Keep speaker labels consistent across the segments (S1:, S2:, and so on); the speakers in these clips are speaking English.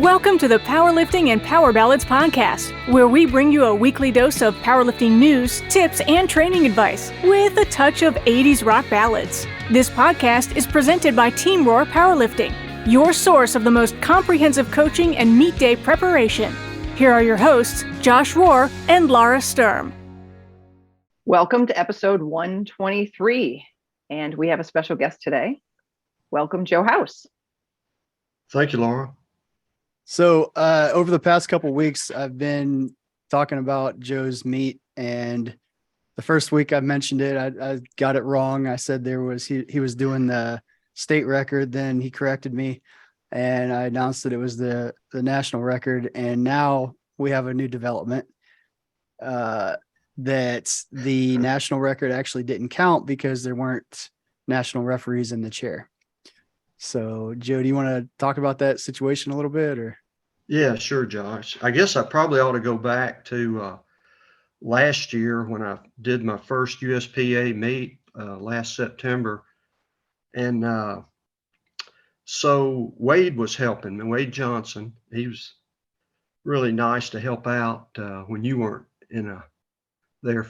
S1: Welcome to the Powerlifting and Power Ballads podcast, where we bring you a weekly dose of powerlifting news, tips, and training advice with a touch of 80s rock ballads. This podcast is presented by Team Rohr Powerlifting, your source of the most comprehensive coaching and meet day preparation. Here are your hosts, Josh Rohr and Laura Sturm.
S2: Welcome to episode 123, and we have a special guest today. Welcome, Joe House.
S3: Thank you, Laura.
S4: So over the past couple of weeks, I've been talking about Joe's meet, and the first week I mentioned it, I got it wrong. I said he was doing the state record. Then he corrected me, and I announced that it was the national record. And now we have a new development that the national record actually didn't count because there weren't national referees in the chair. So, Joe, do you want to talk about that situation a little bit, or?
S3: Yeah, sure, Josh. I guess I probably ought to go back to last year when I did my first USPA meet last September. And so Wade was helping me, Wade Johnson. He was really nice to help out when you weren't there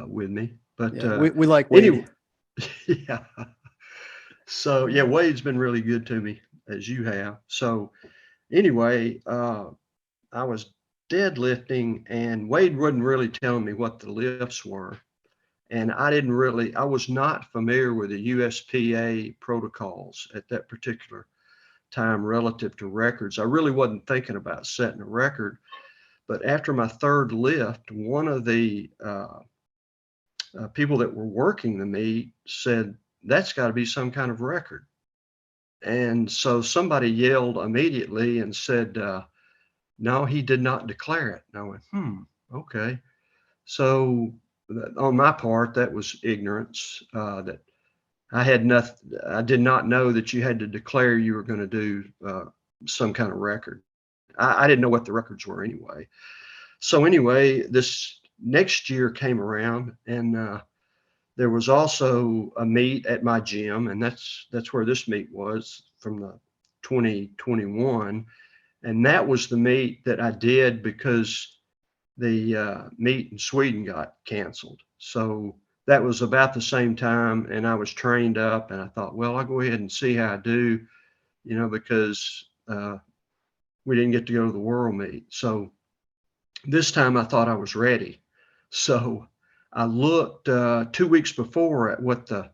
S3: with me. But
S4: yeah, we like Wade.
S3: Anyway, yeah. So, yeah, Wade's been really good to me, as you have. So, anyway, I was deadlifting, and Wade wasn't really telling me what the lifts were. And I was not familiar with the USPA protocols at that particular time relative to records. I really wasn't thinking about setting a record. But after my third lift, one of the people that were working the meet said, "That's got to be some kind of record." And so somebody yelled immediately and said, no, he did not declare it. And I went, okay. So on my part, that was ignorance, that I did not know that you had to declare you were going to do some kind of record. I didn't know what the records were anyway. So anyway, this next year came around, and there was also a meet at my gym, and that's where this meet was from the 2021. And that was the meet that I did because the meet in Sweden got canceled. So that was about the same time, and I was trained up, and I thought, well, I'll go ahead and see how I do, because we didn't get to go to the world meet. So this time I thought I was ready. So I looked 2 weeks before at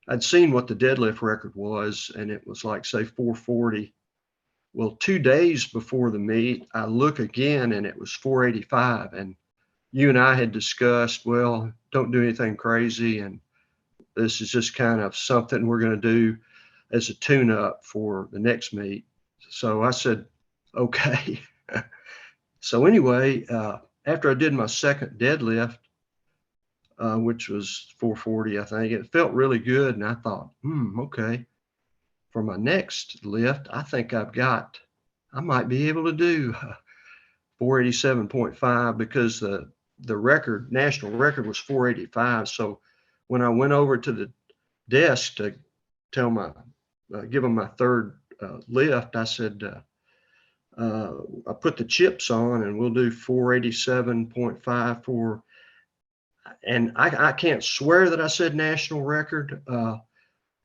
S3: I'd seen what the deadlift record was, and it was like, say, 440. Well, 2 days before the meet, I look again, and it was 485. And you and I had discussed, well, don't do anything crazy, and this is just kind of something we're going to do as a tune-up for the next meet. So I said, okay. So anyway, after I did my second deadlift, which was 440, I think. It felt really good, and I thought, okay. For my next lift, I think I might be able to do 487.5 because the national record was 485. So when I went over to the desk to give them my third lift, I said, I put the chips on, and we'll do 487.5 for. And I can't swear that I said national record.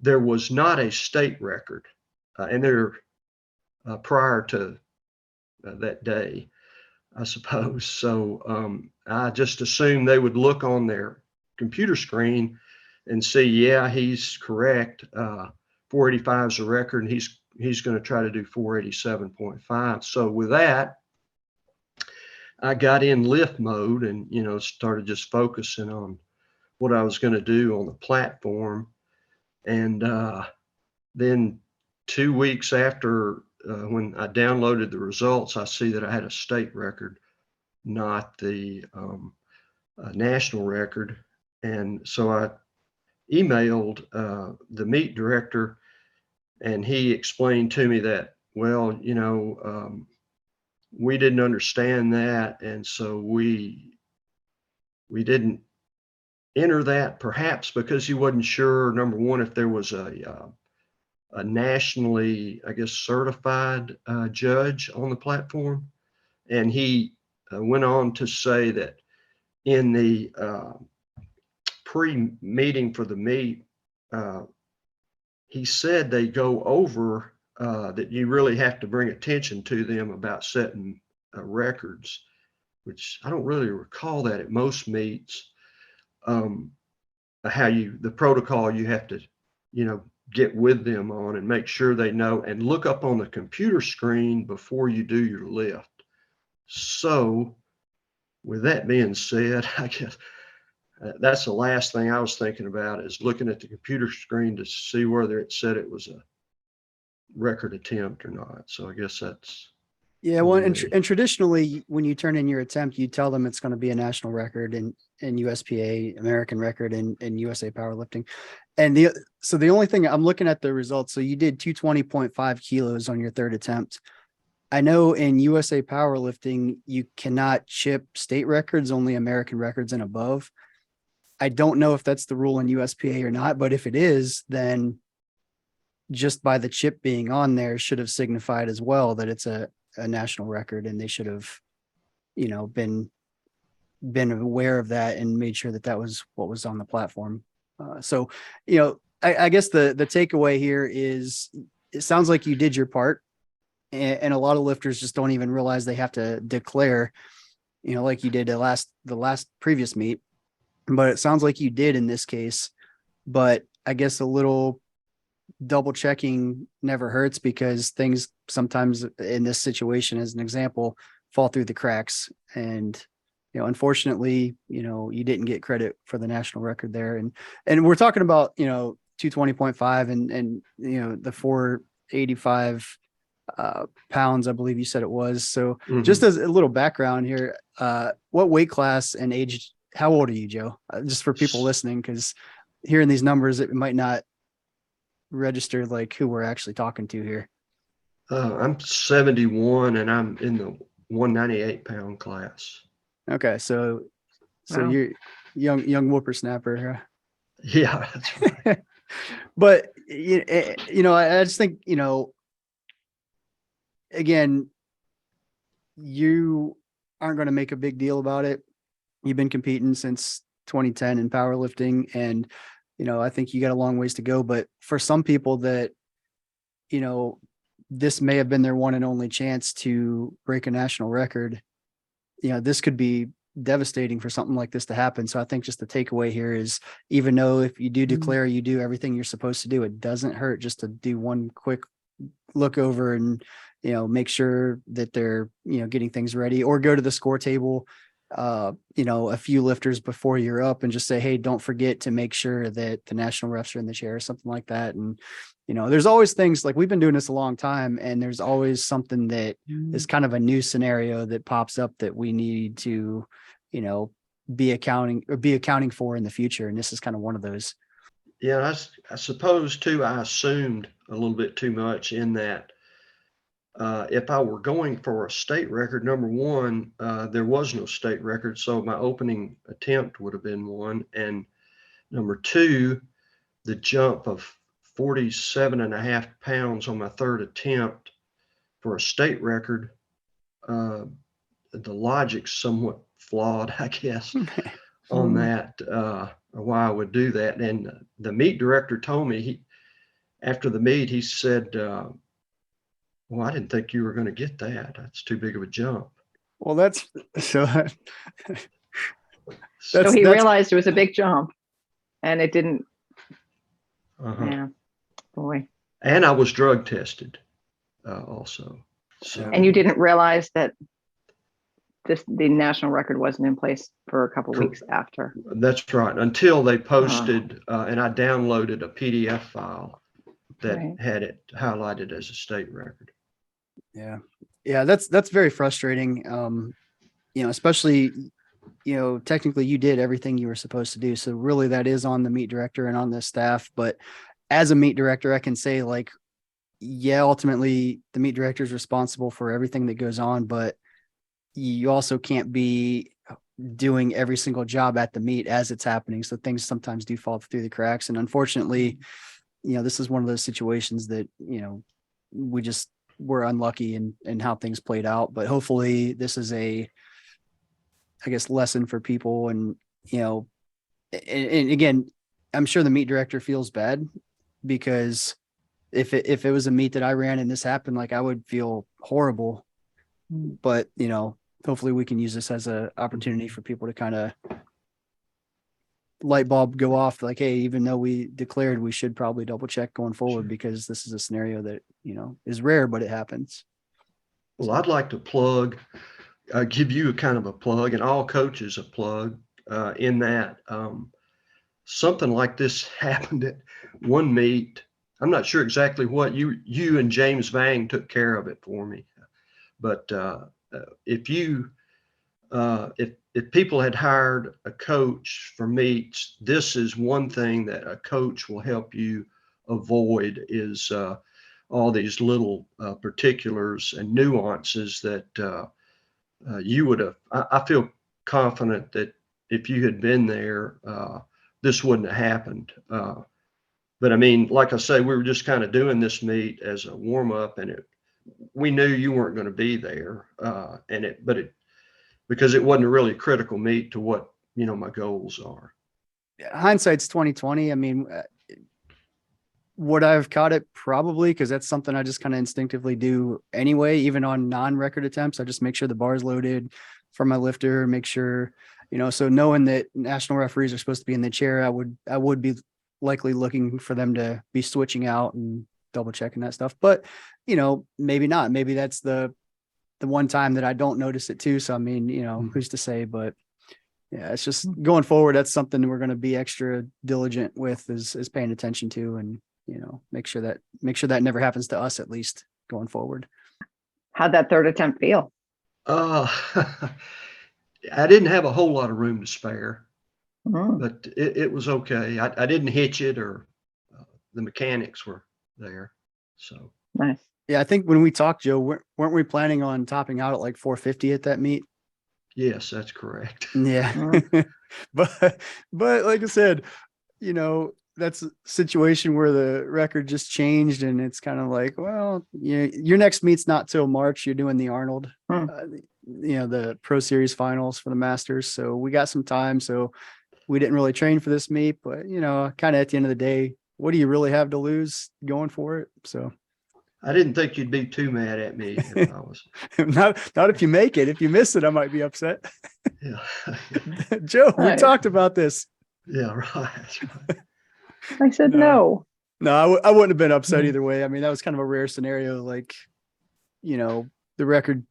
S3: There was not a state record, and they're prior to that day, I suppose. So I just assumed they would look on their computer screen and see, yeah, he's correct. 485 is a record, and he's going to try to do 487.5. So with that, I got in lift mode and, started just focusing on what I was going to do on the platform. And then 2 weeks after, when I downloaded the results, I see that I had a state record, not the national record. And so I emailed the meet director, and he explained to me that, well, we didn't understand that, and so we didn't enter that, perhaps because he wasn't sure, number one, if there was a a nationally, I guess, certified judge on the platform. And he went on to say that in the pre-meeting for the meet, he said they go over that you really have to bring attention to them about setting records, which I don't really recall that at most meets. The protocol you have to, get with them on and make sure they know and look up on the computer screen before you do your lift. So with that being said, I guess that's the last thing I was thinking about, is looking at the computer screen to see whether it said it was a record attempt or not. So I guess that's.
S4: Yeah, well, and traditionally, when you turn in your attempt, you tell them it's going to be a national record in USPA, American record, and USA Powerlifting. And so the only thing I'm looking at the results. So you did 220.5 kilos on your third attempt. I know in USA Powerlifting, you cannot chip state records, only American records and above. I don't know if that's the rule in USPA or not, but if it is, then just by the chip being on there should have signified as well that it's a national record, and they should have, been aware of that and made sure that that was what was on the platform. So, I guess the takeaway here is it sounds like you did your part, and a lot of lifters just don't even realize they have to declare, like you did the last previous meet, but it sounds like you did in this case. But I guess a little double checking never hurts, because things sometimes in this situation, as an example, fall through the cracks. And, unfortunately, you didn't get credit for the national record there. And we're talking about, 220.5 and, the 485 pounds, I believe you said it was. So just as a little background here, what weight class and age, how old are you, Joe? Just for people listening, because hearing these numbers, it might not register like who we're actually talking to here.
S3: I'm 71 and I'm in the 198-pound class.
S4: Okay, so
S2: Wow.
S4: You're young whippersnapper.
S3: Yeah, that's right.
S4: But I just think, again, you aren't going to make a big deal about it. You've been competing since 2010 in powerlifting, and I think you got a long ways to go. But for some people that, this may have been their one and only chance to break a national record, this could be devastating for something like this to happen. So I think just the takeaway here is, even though if you do declare you do everything you're supposed to do, it doesn't hurt just to do one quick look over and, make sure that they're, getting things ready, or go to the score table, a few lifters before you're up and just say, hey, don't forget to make sure that the national refs are in the chair or something like that. And, there's always things like, we've been doing this a long time, and there's always something that is kind of a new scenario that pops up that we need to, be accounting for in the future. And this is kind of one of those.
S3: Yeah, I suppose too, I assumed a little bit too much in that if I were going for a state record, number one, there was no state record, so my opening attempt would have been one. And number two, the jump of 47.5 pounds on my third attempt for a state record, the logic's somewhat flawed, I guess, on that, why I would do that. And the meet director told me, after the meet, he said, well, I didn't think you were going to get that. That's too big of a jump.
S4: Well, that's so.
S2: So he realized it was a big jump, and it didn't. Yeah, boy.
S3: And I was drug tested also. So.
S2: And you didn't realize that the national record wasn't in place for a couple of weeks after.
S3: That's right. Until they posted, and I downloaded a PDF file that had it highlighted as a state record.
S4: Yeah, that's very frustrating. Especially, technically you did everything you were supposed to do. So really that is on the meet director and on the staff. But as a meet director, I can say, like, yeah, ultimately the meet director is responsible for everything that goes on, but you also can't be doing every single job at the meet as it's happening. So things sometimes do fall through the cracks. And unfortunately, this is one of those situations that, we're unlucky in how things played out, but hopefully this is a, I guess, lesson for people. And, and again, I'm sure the meet director feels bad, because if it was a meet that I ran and this happened, like, I would feel horrible, but, hopefully we can use this as an opportunity for people to kind of light bulb go off, like, hey, even though we declared, we should probably double check going forward, because this is a scenario that, is rare, but it happens.
S3: Well, I'd like to give you a kind of a plug, and all coaches a plug, in that something like this happened at one meet. I'm not sure exactly what you and James Vang took care of it for me, but if people had hired a coach for meets, this is one thing that a coach will help you avoid, is all these little particulars and nuances that you would have. I feel confident that if you had been there, this wouldn't have happened. But I mean, like I say, we were just kind of doing this meet as a warm up, and we knew you weren't going to be there, because it wasn't a really critical meet to what, my goals are.
S4: Hindsight's 2020. I mean, would I have caught it? Probably, because that's something I just kind of instinctively do anyway, even on non-record attempts. I just make sure the bar's loaded for my lifter, make sure, so knowing that national referees are supposed to be in the chair, I would be likely looking for them to be switching out and double checking that stuff. But, maybe not. Maybe that's the one time that I don't notice it too. So, I mean, who's to say? But yeah, it's just going forward. That's something we're going to be extra diligent with, is paying attention to, and, make sure that never happens to us, at least going forward.
S2: How'd that third attempt feel?
S3: I didn't have a whole lot of room to spare, but it was okay. I didn't hitch it, or the mechanics were there. So
S2: nice.
S4: Yeah, I think when we talked, Joe, weren't we planning on topping out at like 450 at that meet?
S3: Yes, that's correct.
S4: Yeah. but like I said, that's a situation where the record just changed, and it's kind of like, well, your next meet's not till March. You're doing the Arnold, the Pro Series Finals for the Masters. So we got some time. So we didn't really train for this meet, but, kind of at the end of the day, what do you really have to lose going for it? So
S3: I didn't think you'd be too mad at me if I was.
S4: not if you make it. If you miss it, I might be upset.
S3: Yeah.
S4: Joe, we talked about this.
S3: Yeah, right.
S2: I said no.
S4: No, I wouldn't have been upset either way. I mean, that was kind of a rare scenario. Like, the record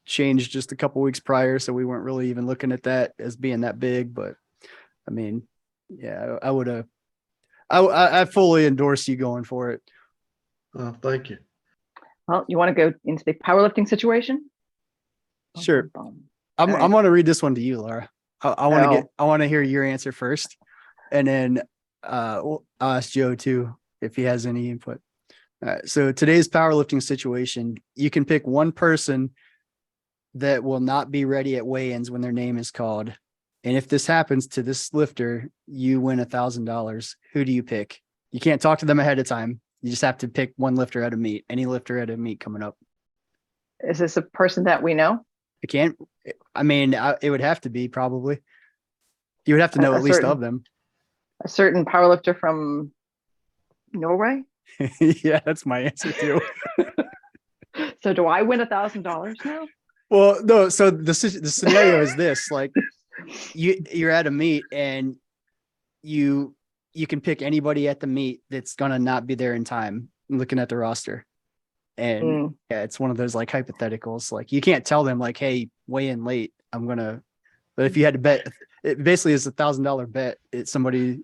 S4: changed just a couple weeks prior, so we weren't really even looking at that as being that big. But I mean, yeah, I would have. I fully endorse you going for it.
S3: Thank you.
S2: Well, you want to go into the powerlifting situation?
S4: Sure. I'm going to read this one to you, Laura. I want to hear your answer first, and then I'll ask Joe too if he has any input. All right. So today's powerlifting situation, you can pick one person that will not be ready at weigh-ins when their name is called. And if this happens to this lifter, you win $1,000. Who do you pick? You can't talk to them ahead of time. You just have to pick one lifter at a meet, any lifter at a meet coming up.
S2: Is this a person that we know?
S4: It would have to be, probably. You would have to know at least of them.
S2: A certain powerlifter from Norway?
S4: Yeah, that's my answer too.
S2: So do I win $1,000 now?
S4: Well, no. So the scenario is this: like, you're at a meet and you can pick anybody at the meet that's gonna not be there in time. Looking at the roster, and yeah, it's one of those like hypotheticals. Like, you can't tell them like, "Hey, weigh in late. But if you had to bet, it basically is $1,000 bet. It's somebody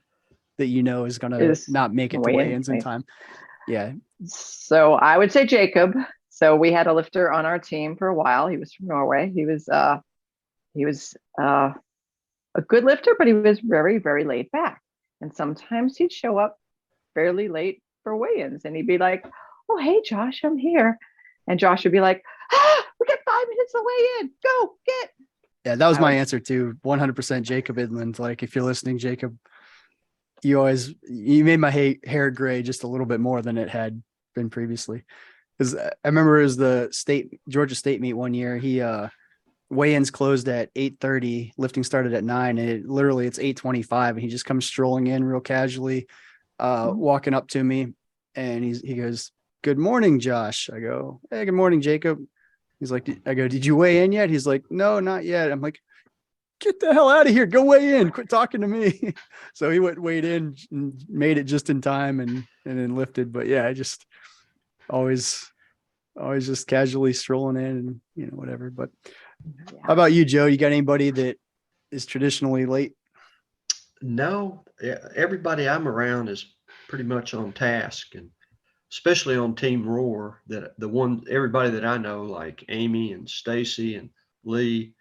S4: that is gonna not make it to weigh-ins in time. Yeah.
S2: So I would say Jacob. So we had a lifter on our team for a while. He was from Norway. He was a good lifter, but he was very, very laid back. And sometimes he'd show up fairly late for weigh-ins, and he'd be like, "Oh, hey, Josh, I'm here." And Josh would be like, "We got 5 minutes to weigh in. Go get."
S4: Yeah, that was my answer too. 100% Jacob Inland. Like, if you're listening, Jacob, you made my hair gray just a little bit more than it had been previously. Because I remember it was the Georgia State meet one year. He weigh-ins closed at 8:30, lifting started at 9, and it's 8:25, and he just comes strolling in real casually, walking up to me, and he goes, "Good morning, Josh." I go, "Hey, good morning, Jacob." He's like, I go, "Did you weigh in yet?" He's like, "No, not yet." I'm like, "Get the hell out of here. Go weigh in. Quit talking to me." So he weighed in and made it just in time and then lifted. But yeah, I just always just casually strolling in and, whatever. But how about you, Joe? You got anybody that is traditionally late?
S3: No, everybody I'm around is pretty much on task, and especially on Team Rohr, that everybody that I know, like Amy and Stacy and Lee,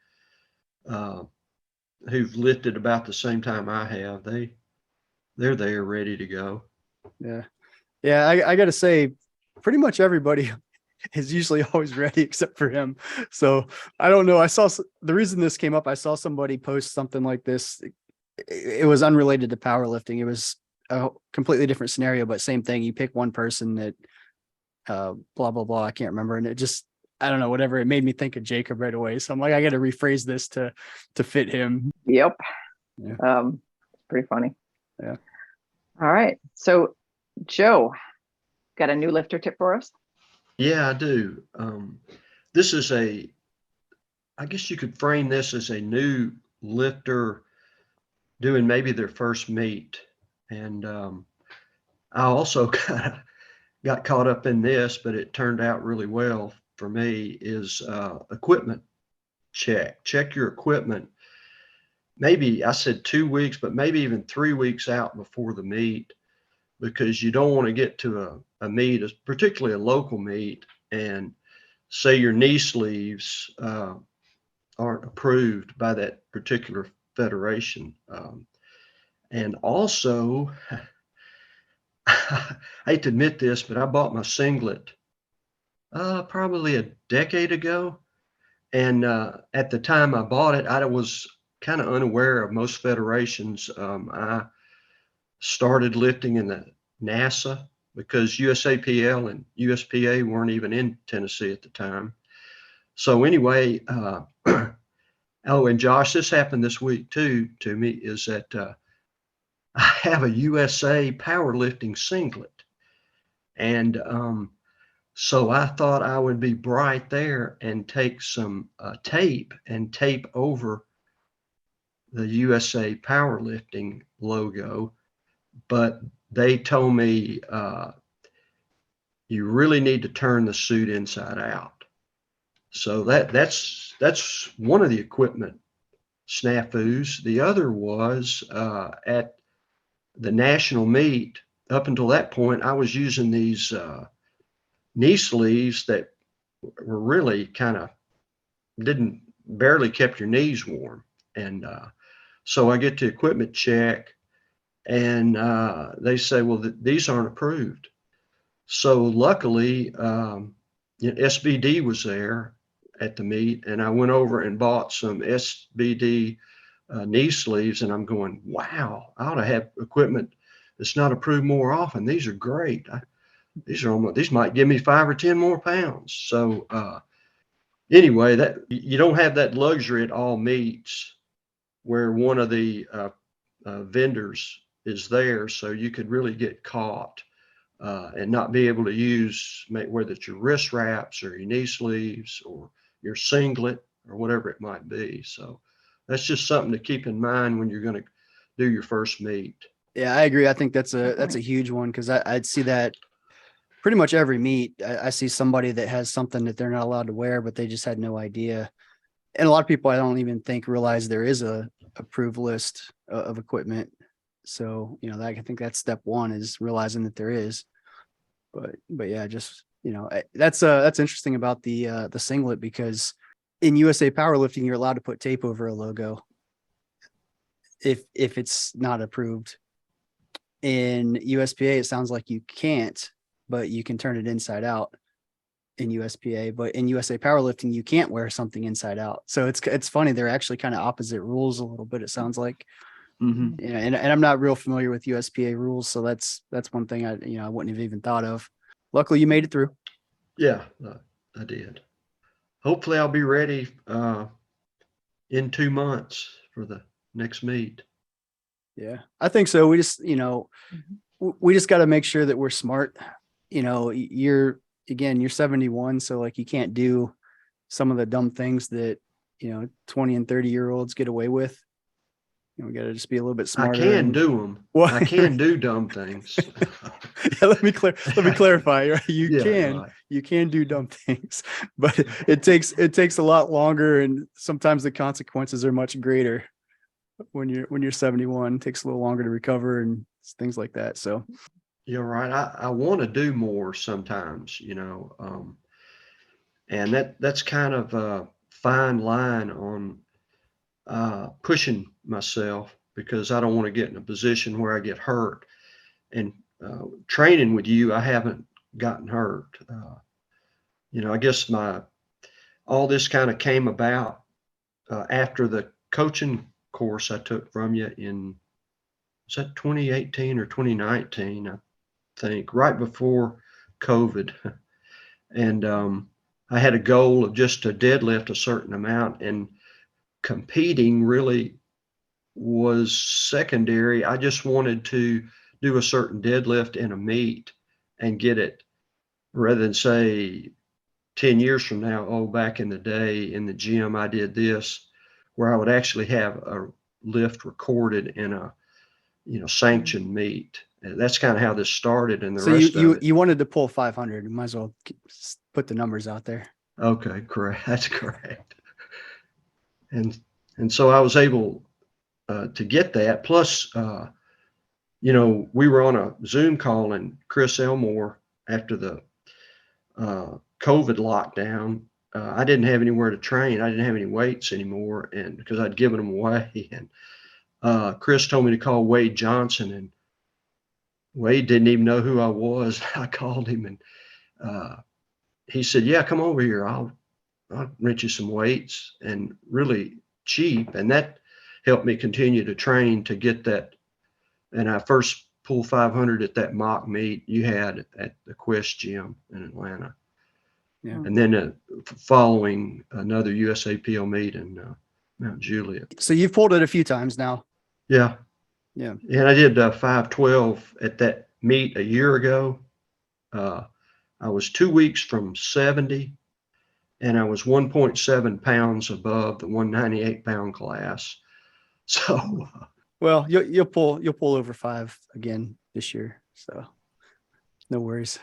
S3: who've lifted about the same time I have, they're there ready to go.
S4: Yeah. I got to say, pretty much everybody is usually always ready except for him. So I don't know. The reason this came up, I saw somebody post something like this. It was unrelated to powerlifting. It was a completely different scenario, but same thing. You pick one person that blah, blah, blah. I can't remember. And it just, I don't know, whatever. It made me think of Jacob right away. So I'm like, I got to rephrase this to fit him.
S2: Yep.
S4: Yeah.
S2: It's pretty funny.
S4: Yeah.
S2: All right. So Joe, got a new lifter tip for us?
S3: Yeah, I do. This is I guess you could frame this as a new lifter doing maybe their first meet. And I also kind of got caught up in this, but it turned out really well for me, is equipment check. Check your equipment. Maybe I said 2 weeks, but maybe even 3 weeks out before the meet, because you don't want to get to a meet, particularly a local meet, and say your knee sleeves aren't approved by that particular federation. And also, I hate to admit this, but I bought my singlet probably a decade ago. And at the time I bought it, I was kind of unaware of most federations. I started lifting in the NASA because USAPL and USPA weren't even in Tennessee at the time. So anyway, oh, and Josh, this happened this week too to me, is that I have a USA powerlifting singlet. And so I thought I would be bright there and take some tape and tape over the USA powerlifting logo. But they told me you really need to turn the suit inside out. So that's one of the equipment snafus. The other was at the national meet. Up until that point, I was using these knee sleeves that were really kind of barely kept your knees warm. And so I get to equipment check, and they say, well, these aren't approved. So luckily, SBD was there at the meet, and I went over and bought some SBD knee sleeves, and I'm going, wow, I ought to have equipment that's not approved more often. These are great. These might give me 5 or 10 more pounds. So anyway, that you don't have that luxury at all meets where one of the vendors is there, so you could really get caught and not be able to use, whether it's your wrist wraps or your knee sleeves or your singlet or whatever it might be. So that's just something to keep in mind when you're going to do your first meet.
S4: Yeah, I agree. I think that's a huge one, because I'd see that pretty much every meet. I see somebody that has something that they're not allowed to wear, but they just had no idea. And a lot of people, I don't even think, realize there is a approved list of equipment. So, I think that's step one, is realizing that there is. But yeah, just, that's interesting about the singlet, because in USA powerlifting, you're allowed to put tape over a logo if it's not approved. In USPA, it sounds like you can't, but you can turn it inside out in USPA. But in USA powerlifting, you can't wear something inside out. So it's funny. They're actually kind of opposite rules a little bit, it sounds like.
S3: Mhm.
S4: Yeah, and I'm not real familiar with USPA rules, so that's one thing I wouldn't have even thought of. Luckily, you made it through.
S3: Yeah, I did. Hopefully, I'll be ready in 2 months for the next meet.
S4: Yeah, I think so. We just we just got to make sure that we're smart. You're 71, so like you can't do some of the dumb things that 20 and 30-year-olds get away with. We got to just be a little bit
S3: I
S4: smarter.
S3: can do them.
S4: Well,
S3: I can do dumb things.
S4: yeah, let me clarify. Right?
S3: Yeah, right.
S4: You can do dumb things, but it takes a lot longer, and sometimes the consequences are much greater when you're 71. It takes a little longer to recover and things like that. So
S3: You're right. I want to do more sometimes, and that's kind of a fine line on pushing myself, because I don't want to get in a position where I get hurt. And training with you, I haven't gotten hurt. I guess all this kind of came about after the coaching course I took from you was that 2018 or 2019, I think, right before COVID. And I had a goal of just to deadlift a certain amount, and competing really was secondary. I just wanted to do a certain deadlift in a meet and get it, rather than say 10 years from now, oh, back in the day in the gym, I did this, where I would actually have a lift recorded in a, sanctioned meet. And that's kind of how this started, and the
S4: so
S3: rest of it.
S4: you wanted to pull 500. You might as well put the numbers out there.
S3: Okay, correct. That's correct. And so I was able to get that. Plus, we were on a Zoom call, and Chris Elmore, after the COVID lockdown, I didn't have anywhere to train. I didn't have any weights anymore, and because I'd given them away. And Chris told me to call Wade Johnson, and Wade didn't even know who I was. I called him, and he said, "Yeah, come over here. I'll rent you some weights," and really cheap. And that helped me continue to train to get that. And I first pulled 500 at that mock meet you had at the Quest Gym in Atlanta.
S4: Yeah.
S3: And then following another USAPL meet in Mount Juliet.
S4: So you've pulled it a few times now.
S3: Yeah.
S4: Yeah.
S3: And I did 512 at that meet a year ago. I was 2 weeks from 70, and I was 1.7 pounds above the 198-pound class. So,
S4: well, you'll pull over 5 again this year. So no worries.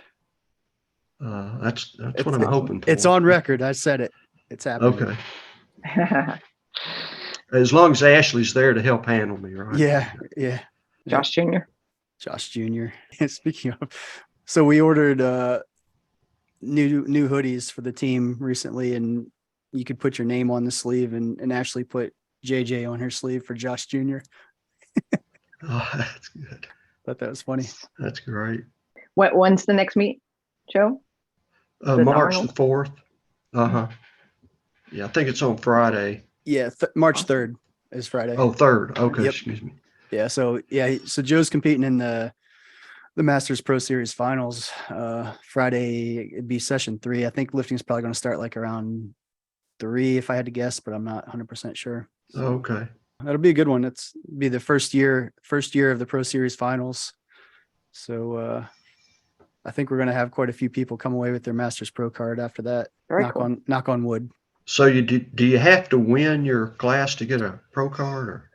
S3: that's what I'm hoping for.
S4: It's on record. I said it. It's happening.
S3: Okay. As long as Ashley's there to help handle me, right?
S4: Yeah.
S2: Josh Jr.
S4: Josh Jr. Speaking of, so we ordered new hoodies for the team recently, and you could put your name on the sleeve, and Ashley put JJ on her sleeve for Josh Jr.
S3: Oh, that's good.
S4: Thought that was funny.
S3: That's great.
S2: When's the next meet, Joe?
S3: March
S2: Arnold?
S3: the 4th. Yeah, I think it's on Friday.
S4: Yeah, March 3rd is Friday.
S3: Oh, 3rd. Okay,
S4: Yep.
S3: Excuse me.
S4: Yeah, so Joe's competing in the Masters Pro Series Finals. Friday it'd be session 3. I think lifting is probably going to start like around 3 if I had to guess, but I'm not 100% sure. So
S3: Okay.
S4: that'll be a good one. It's be the first year of the Pro Series Finals. So I think we're going to have quite a few people come away with their Masters Pro card after that.
S2: Very cool.
S4: Knock on wood.
S3: So do you have to win your class to get a pro card, or?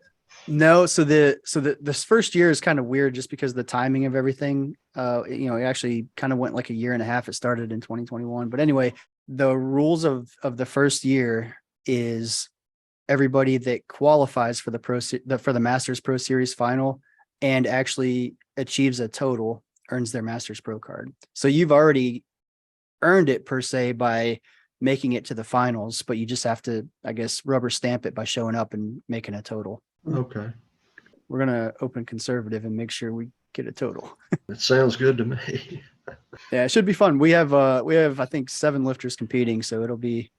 S4: No, so this first year is kind of weird just because of the timing of everything. It actually kind of went like a year and a half. It started in 2021. But anyway, the rules of the first year is everybody that qualifies for the Masters Pro Series Final and actually achieves a total earns their Masters Pro card. So you've already earned it per se by making it to the finals, but you just have to, I guess, rubber stamp it by showing up and making a total.
S3: Okay.
S4: We're going to open conservative and make sure we get a total.
S3: That sounds good to me.
S4: Yeah, it should be fun. We have I think 7 lifters competing, so it'll be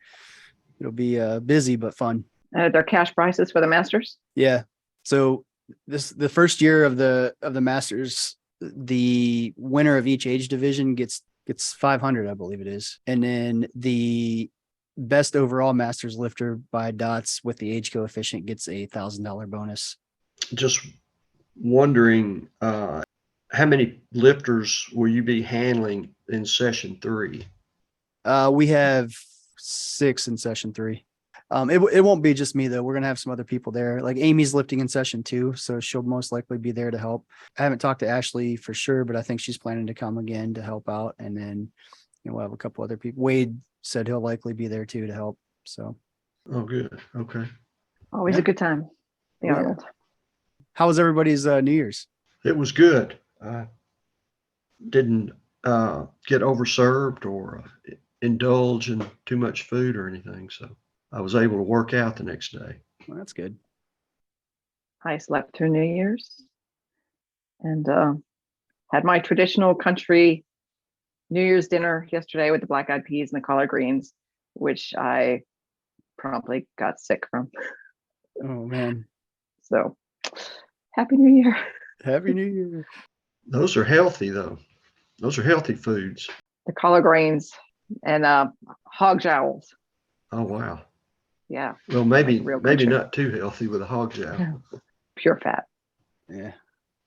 S4: busy but fun.
S2: They're cash prizes for the Masters.
S4: Yeah. So the first year of the Masters, the winner of each age division gets 500, I believe it is. And then the best overall Masters lifter by dots with the age coefficient gets a $1,000 bonus.
S3: Just wondering, how many lifters will you be handling in session 3?
S4: We have 6 in session 3. It won't be just me though. We're going to have some other people there. Like Amy's lifting in session 2, so she'll most likely be there to help. I haven't talked to Ashley for sure, but I think she's planning to come again to help out. And then we'll have a couple other people. Wade said he'll likely be there too to help. So.
S3: Oh, good. Okay.
S2: Always a good time. The
S4: Yeah.
S2: Arnold.
S4: How was everybody's New Year's?
S3: It was good. I didn't get overserved or indulge in too much food or anything, so I was able to work out the next day.
S4: Well, that's good.
S2: I slept through New Year's and had my traditional country New Year's dinner yesterday with the black eyed peas and the collard greens, which I promptly got sick from.
S4: Oh man.
S2: So Happy New Year.
S4: Happy New Year.
S3: Those are healthy though. Those are healthy foods.
S2: The collard greens and hog jowls.
S3: Oh wow.
S2: Yeah.
S3: Well, maybe
S2: Real
S3: maybe
S2: country.
S3: not too healthy with a hog jowl.
S2: Pure fat.
S4: Yeah.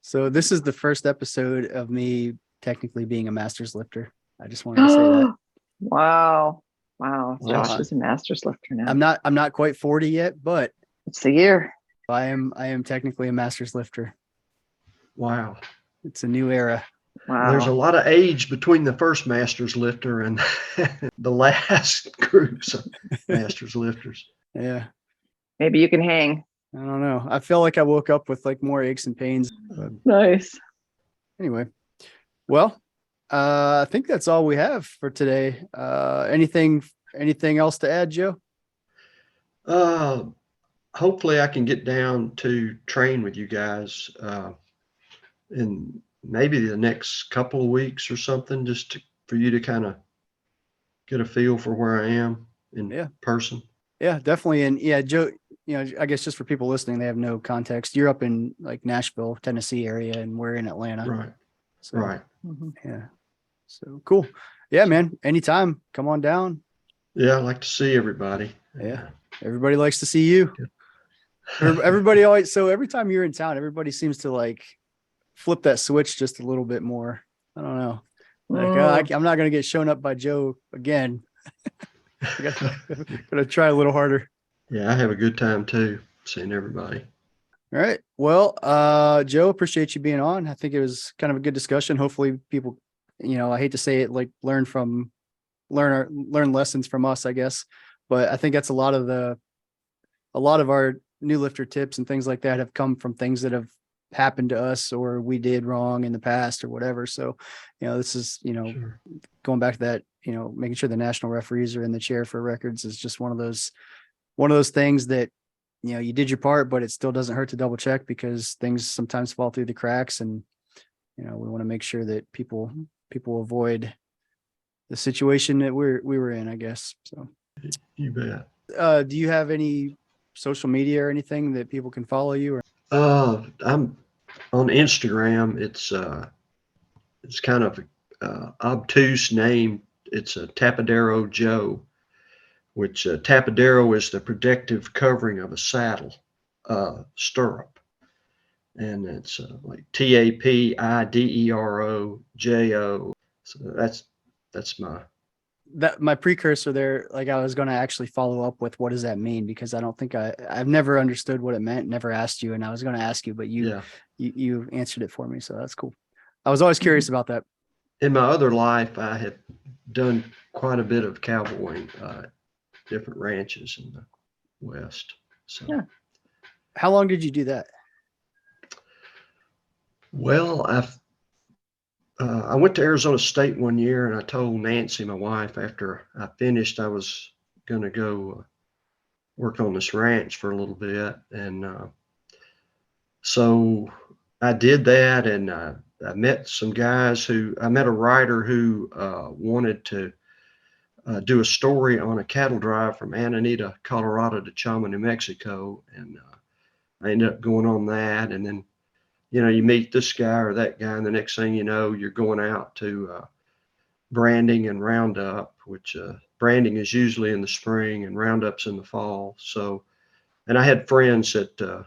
S4: So this is the first episode of me technically being a Masters lifter. I just wanted to say that.
S2: Wow. Wow. Josh
S3: Awesome.
S2: is a Masters lifter now.
S4: I'm not quite 40 yet, but
S2: It's the year.
S4: I am technically a Masters lifter.
S3: Wow.
S4: It's a new era.
S2: Wow.
S3: There's a lot of age between the first Masters lifter and the last groups of Masters lifters.
S4: Yeah.
S2: Maybe you can hang.
S4: I don't know. I feel like I woke up with like more aches and pains. But
S2: Nice.
S4: anyway, well, I think that's all we have for today. Anything else to add, Joe?
S3: Hopefully I can get down to train with you guys in maybe the next couple of weeks or something, just for you to kind of get a feel for where I am in person.
S4: Yeah, definitely. And yeah, Joe, I guess just for people listening, they have no context. You're up in like Nashville, Tennessee area, and we're in Atlanta.
S3: Right.
S4: So,
S3: Right.
S4: Yeah. So cool. Yeah, man. Anytime. Come on down.
S3: Yeah, I like to see everybody.
S4: Yeah. Everybody likes to see you. Everybody always, so every time you're in town, everybody seems to like flip that switch just a little bit more. I don't know. Like, I'm not going to get shown up by Joe again. Gonna try a little harder.
S3: Yeah, I have a good time too, seeing everybody.
S4: All right. Well, Joe, appreciate you being on. I think it was kind of a good discussion. Hopefully people, I hate to say it, like learn lessons from us, I guess. But I think that's a lot of our new lifter tips and things like that have come from things that have happened to us or we did wrong in the past or whatever. So, this is,
S3: Sure.
S4: going back to that, making sure the national referees are in the chair for records is just one of those things that, you did your part, but it still doesn't hurt to double check because things sometimes fall through the cracks. And, we want to make sure that people avoid the situation that we were in, I guess. So
S3: You bet.
S4: do you have any social media or anything that people can follow you? Or
S3: I'm on Instagram. It's kind of obtuse name. It's a Tapadero Joe, which Tapadero is the protective covering of a saddle stirrup, and it's like TAPIDEROJO. So that's
S4: my precursor there. Like I was going to actually follow up with what does that mean, because I don't think I've never understood what it meant. Never asked you, and I was going to ask you, but you answered it for me, so that's cool. I was always curious about that.
S3: In my other life, I have done quite a bit of cowboying, different ranches in the West. So,
S2: Yeah.
S4: How long did you do that?
S3: Well, I went to Arizona State one year, and I told Nancy, my wife, after I finished, I was going to go work on this ranch for a little bit. And so I did that, and I met some guys I met a writer who wanted to do a story on a cattle drive from Anita, Colorado to Chama, New Mexico. And I ended up going on that. And then, you meet this guy or that guy, and the next thing you know, you're going out to branding and roundup, which branding is usually in the spring and roundup's in the fall. So, and I had friends that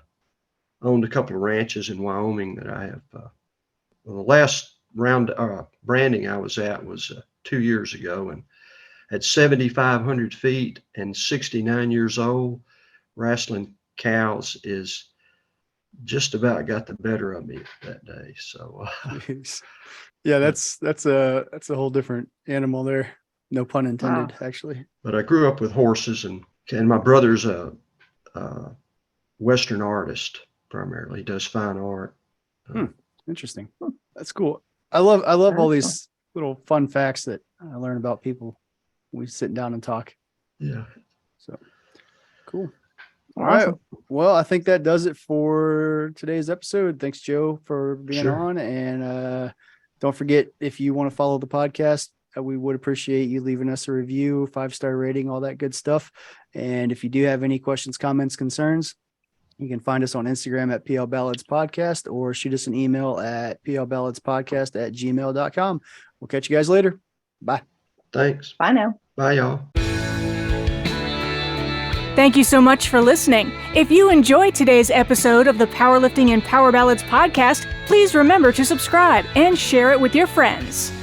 S3: owned a couple of ranches in Wyoming that I have. The last branding I was at was 2 years ago, and at 7,500 feet and 69 years old, wrestling cows is just about got the better of me that day. So,
S4: yeah, that's a whole different animal there. No pun intended, actually.
S3: But I grew up with horses, and my brother's a Western artist primarily. He does fine art.
S4: Interesting. That's cool. I love all these little fun facts that I learn about people when we sit down and talk.
S3: Yeah.
S4: So cool. All right. Well, I think that does it for today's episode. Thanks, Joe, for being on. And don't forget, if you want to follow the podcast, we would appreciate you leaving us a review, 5-star rating, all that good stuff. And if you do have any questions, comments, concerns, you can find us on Instagram at PL Ballads Podcast, or shoot us an email at plballadspodcast@gmail.com. We'll catch you guys later. Bye.
S3: Thanks.
S2: Bye now.
S3: Bye, y'all.
S1: Thank you so much for listening. If you enjoyed today's episode of the Powerlifting and Power Ballads podcast, please remember to subscribe and share it with your friends.